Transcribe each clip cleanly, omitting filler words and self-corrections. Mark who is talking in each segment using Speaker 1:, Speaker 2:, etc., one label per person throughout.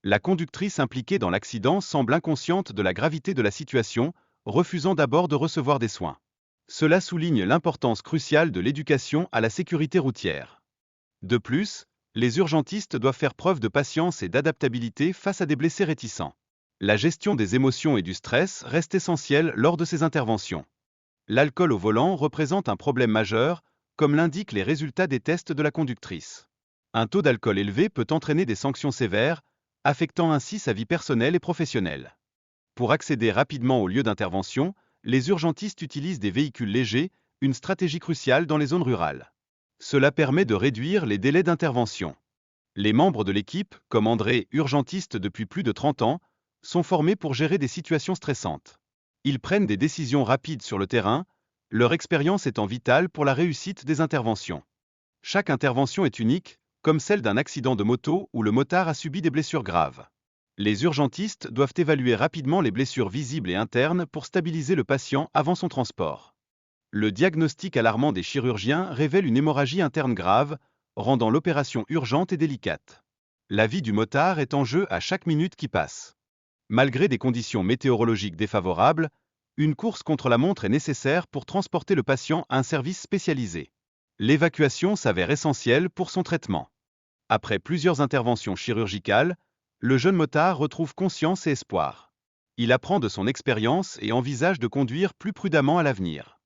Speaker 1: La conductrice impliquée dans l'accident semble inconsciente de la gravité de la situation, refusant d'abord de recevoir des soins. Cela souligne l'importance cruciale de l'éducation à la sécurité routière. De plus, les urgentistes doivent faire preuve de patience et d'adaptabilité face à des blessés réticents. La gestion des émotions et du stress reste essentielle lors de ces interventions. L'alcool au volant représente un problème majeur, comme l'indiquent les résultats des tests de la conductrice. Un taux d'alcool élevé peut entraîner des sanctions sévères, affectant ainsi sa vie personnelle et professionnelle. Pour accéder rapidement au lieu d'intervention, les urgentistes utilisent des véhicules légers, une stratégie cruciale dans les zones rurales. Cela permet de réduire les délais d'intervention. Les membres de l'équipe, comme André, urgentiste depuis plus de 30 ans, sont formés pour gérer des situations stressantes. Ils prennent des décisions rapides sur le terrain, leur expérience étant vitale pour la réussite des interventions. Chaque intervention est unique, comme celle d'un accident de moto où le motard a subi des blessures graves. Les urgentistes doivent évaluer rapidement les blessures visibles et internes pour stabiliser le patient avant son transport. Le diagnostic alarmant des chirurgiens révèle une hémorragie interne grave, rendant l'opération urgente et délicate. La vie du motard est en jeu à chaque minute qui passe. Malgré des conditions météorologiques défavorables, une course contre la montre est nécessaire pour transporter le patient à un service spécialisé. L'évacuation s'avère essentielle pour son traitement. Après plusieurs interventions chirurgicales, le jeune motard retrouve conscience et espoir. Il apprend de son expérience et envisage de conduire plus prudemment à l'avenir.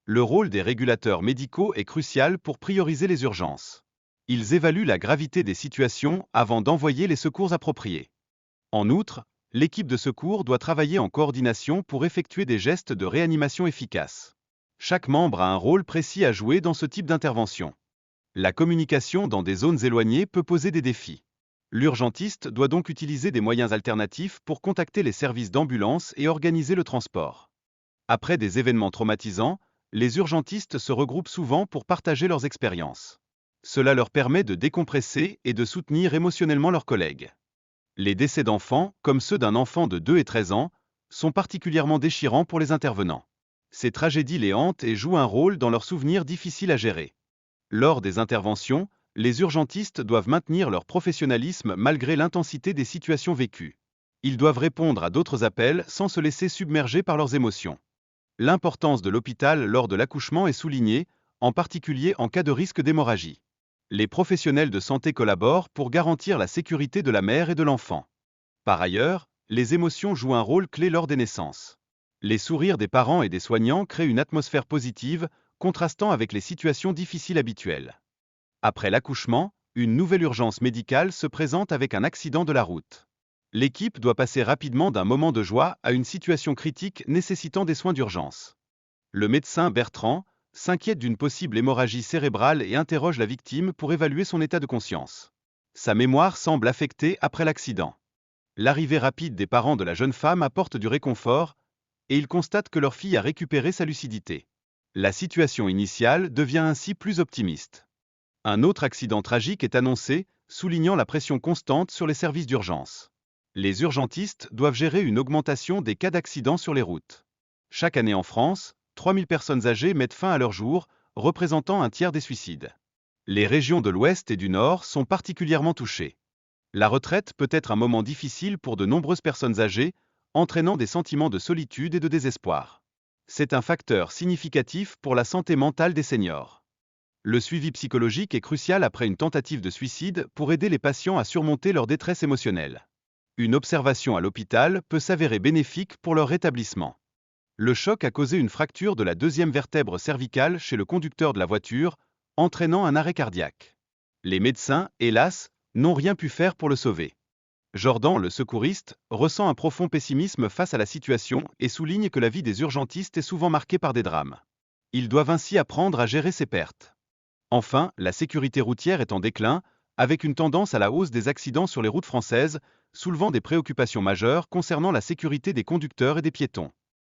Speaker 1: Le rôle des régulateurs médicaux est crucial pour prioriser les urgences. Ils évaluent la gravité des situations avant d'envoyer les secours appropriés. En outre, l'équipe de secours doit travailler en coordination pour effectuer des gestes de réanimation efficaces. Chaque membre a un rôle précis à jouer dans ce type d'intervention. La communication dans des zones éloignées peut poser des défis. L'urgentiste doit donc utiliser des moyens alternatifs pour contacter les services d'ambulance et organiser le transport. Après des événements traumatisants, les urgentistes se regroupent souvent pour partager leurs expériences. Cela leur permet de décompresser et de soutenir émotionnellement leurs collègues. Les décès d'enfants, comme ceux d'un enfant de 2 et 13 ans, sont particulièrement déchirants pour les intervenants. Ces tragédies les hantent et jouent un rôle dans leurs souvenirs difficiles à gérer. Lors des interventions, les urgentistes doivent maintenir leur professionnalisme malgré l'intensité des situations vécues. Ils doivent répondre à d'autres appels sans se laisser submerger par leurs émotions. L'importance de l'hôpital lors de l'accouchement est soulignée, en particulier en cas de risque d'hémorragie. Les professionnels de santé collaborent pour garantir la sécurité de la mère et de l'enfant. Par ailleurs, les émotions jouent un rôle clé lors des naissances. Les sourires des parents et des soignants créent une atmosphère positive, contrastant avec les situations difficiles habituelles. Après l'accouchement, une nouvelle urgence médicale se présente avec un accident de la route. L'équipe doit passer rapidement d'un moment de joie à une situation critique nécessitant des soins d'urgence. Le médecin Bertrand s'inquiète d'une possible hémorragie cérébrale et interroge la victime pour évaluer son état de conscience. Sa mémoire semble affectée après l'accident. L'arrivée rapide des parents de la jeune femme apporte du réconfort, et ils constatent que leur fille a récupéré sa lucidité. La situation initiale devient ainsi plus optimiste. Un autre accident tragique est annoncé, soulignant la pression constante sur les services d'urgence. Les urgentistes doivent gérer une augmentation des cas d'accidents sur les routes. Chaque année en France, 3000 personnes âgées mettent fin à leur jour, représentant un tiers des suicides. Les régions de l'Ouest et du Nord sont particulièrement touchées. La retraite peut être un moment difficile pour de nombreuses personnes âgées, entraînant des sentiments de solitude et de désespoir. C'est un facteur significatif pour la santé mentale des seniors. Le suivi psychologique est crucial après une tentative de suicide pour aider les patients à surmonter leur détresse émotionnelle. Une observation à l'hôpital peut s'avérer bénéfique pour leur rétablissement. Le choc a causé une fracture de la deuxième vertèbre cervicale chez le conducteur de la voiture, entraînant un arrêt cardiaque. Les médecins, hélas, n'ont rien pu faire pour le sauver. Jordan, le secouriste, ressent un profond pessimisme face à la situation et souligne que la vie des urgentistes est souvent marquée par des drames. Ils doivent ainsi apprendre à gérer ces pertes. Enfin, la sécurité routière est en déclin, avec une tendance à la hausse des accidents sur les routes françaises, soulevant des préoccupations majeures concernant la sécurité des conducteurs et des piétons.